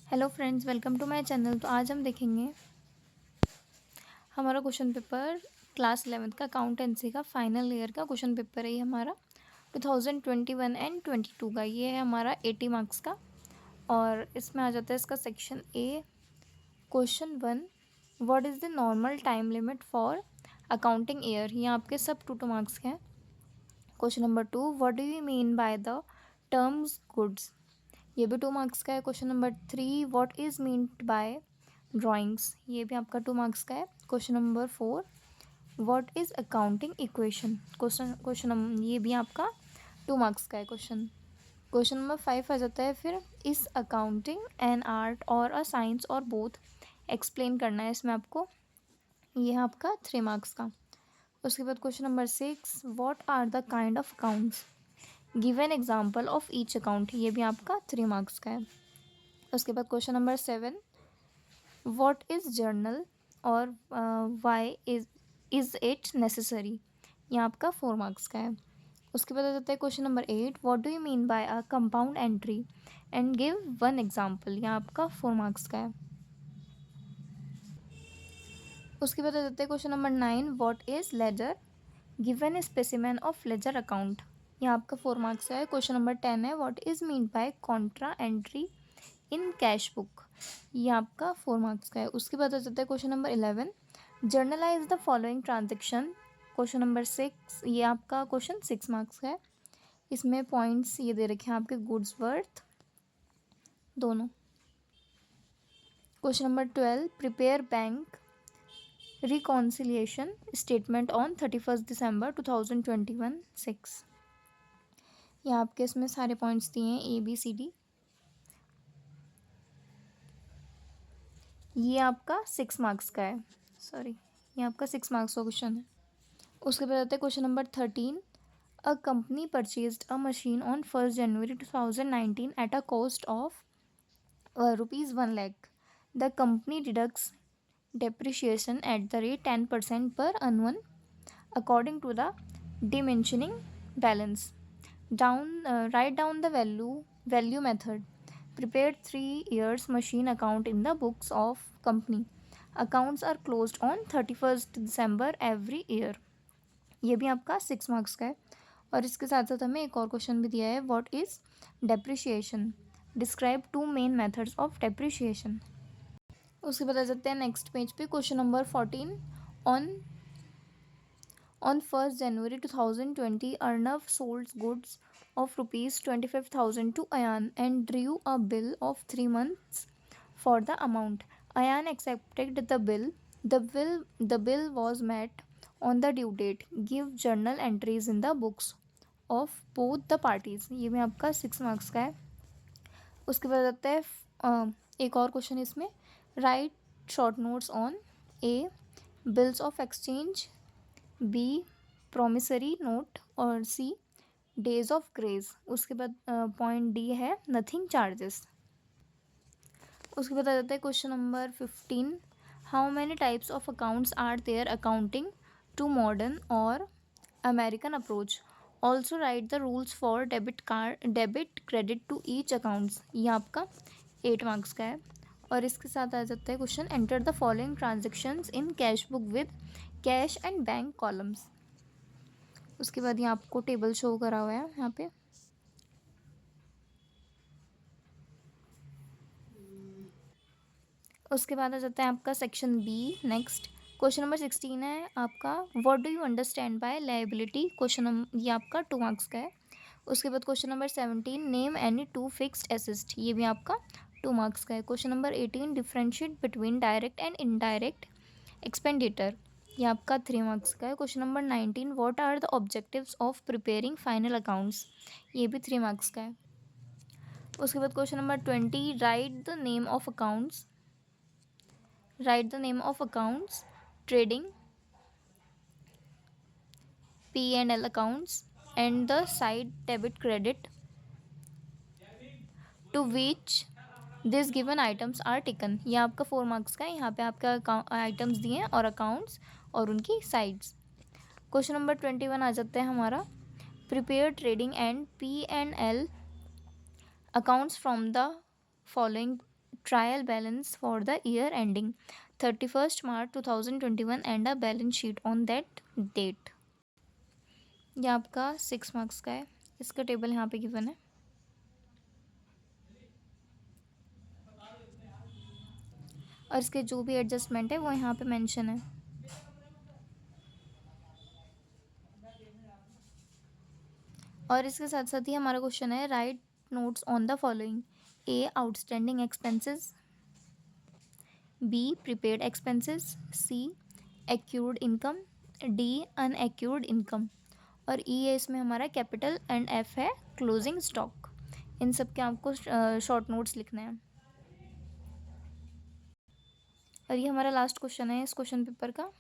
Hello friends, welcome to my channel. तो आज हम देखेंगे हमारा क्वेश्चन पेपर क्लास 11th का अकाउंटेंसी का फाइनल ईयर का क्वेश्चन पेपर है। ये हमारा 2021 एंड 22 का ये है हमारा 80 मार्क्स का। और इसमें आ जाता है इसका section A. Question 1, what is the normal time limit for accounting year. ये आपके सब 2 मार्क्स के हैं। Question number 2, what do you mean by the terms goods. ये भी 2 मार्क्स का है। Question number 3, what is meant by drawings. ये भी आपका 2 मार्क्स का है। Question number 4, what is accounting equation. Question ये भी आपका 2 मार्क्स का है क्वेश्चन। क्वेश्चन नंबर 5 आ जाता है फिर, इस अकाउंटिंग एन आर्ट और अ साइंस और बोथ एक्सप्लेन करना है इसमें आपको। ये है आपका 3 मार्क्स का। उसके बाद question number 6, what are the kind of accounts, give an example of each account. ये भी आपका 3 मार्क्स का है। उसके बाद question number 7, what is journal और वाई इज़ इट नेसेसरी। ये आपका 4 मार्क्स का है। उसके बाद आ जाता है question number 8, what do you mean by a compound entry and give one example. ये आपका 4 मार्क्स का है। उसके बाद आ जाता है question number 9, what is ledger, give an specimen of ledger account. ये आपका 4 मार्क्स का है। क्वेश्चन नंबर 10 है, what is mean by Contra entry in cash book. ये आपका 4 मार्क्स का है। उसके बाद आ जाता है question number 11, generalized the following transaction. Question number 6, ये आपका क्वेश्चन 6 मार्क्स का है। इसमें पॉइंट्स ये दे रखे हैं आपके गुड्स वर्थ दोनों। Question number 12, prepare bank reconciliation statement on 31 दिसंबर 2021 6। ये आपके इसमें सारे पॉइंट्स दिए हैं ABCD। ये आपका 6 मार्क्स का है। सॉरी, ये आपका 6 मार्क्स का क्वेश्चन है। उसके बाद आता है question number 13, a company purchased a machine on 1 January 2019 at a cost of ₹1 lakh. The company deducts depreciation at the rate 10% per annum according to the dimensioning balance. Write down the value method. Prepared 3 years machine account in the books of company. Accounts are closed on 31st December every year. ये भी आपका 6 marks का है। और इसके साथ साथ हमें एक और क्वेश्चन भी दिया है, what is depreciation, describe 2 main methods of depreciation. उसके बाद आ जाते हैं नेक्स्ट पेज पे question number 14, on 1 January 2020 Arnav sold goods of ₹25,000 to Ayan and drew a bill of 3 months for the amount. Ayan accepted the bill was met on the due date. Give journal entries in the books of both the parties. ये भी आपका 6 marks का है। उसके बाद आता है एक और क्वेश्चन इसमें, write short notes on A bills of exchange, B promissory note और सी डेज ऑफ ग्रेस. उसके बाद पॉइंट डी है नथिंग चार्जेस. उसके बाद आ जाता है question number 15, how many types of accounts are there accounting to modern और American approach. Also write the rules for debit credit to each accounts. ये आपका 8 मार्क्स का है। और इसके साथ आ जाता है question, enter the following transactions in cash book with cash and bank columns. उसके बाद यहाँ आपको टेबल शो करा हुआ है यहाँ पे। उसके बाद आ जाता है आपका section B next. Question number 16 है आपका, what do you understand by liability. ये आपका 2 मार्क्स का है। उसके बाद question number 17, name any 2 fixed assets. ये भी आपका 2 मार्क्स का है। Question number 18, differentiate between direct and indirect expenditure. ये आपका 3 मार्क्स का है। Question number 19, what are the objectives of preparing final accounts. ये भी 3 मार्क्स का है। उसके बाद question number 20, write the name of accounts, trading, P&L accounts and the side debit credit to which this given items are taken. ये आपका 4 marks का है। यहाँ पे आपका आइटम्स दिए हैं और अकाउंट्स और उनकी साइड्स. क्वेश्चन नंबर 21 आ जाता है हमारा, prepare trading and P&L accounts from the following trial balance for the year ending 31st March 2021 and a balance sheet on that date. ये आपका 6 मार्क्स का है। इसका टेबल यहाँ पे गिवन है। और इसके जो भी एडजस्टमेंट है वो यहाँ पे मेंशन है। और इसके साथ साथ ही हमारा क्वेश्चन है, write notes on the following. A, outstanding expenses. B, prepaid expenses. C, accrued income. D, unaccrued income. और ई है इसमें हमारा कैपिटल एंड एफ है क्लोजिंग स्टॉक। इन सब के आपको शॉर्ट नोट्स लिखने हैं। और ये हमारा लास्ट क्वेश्चन है इस क्वेश्चन पेपर का।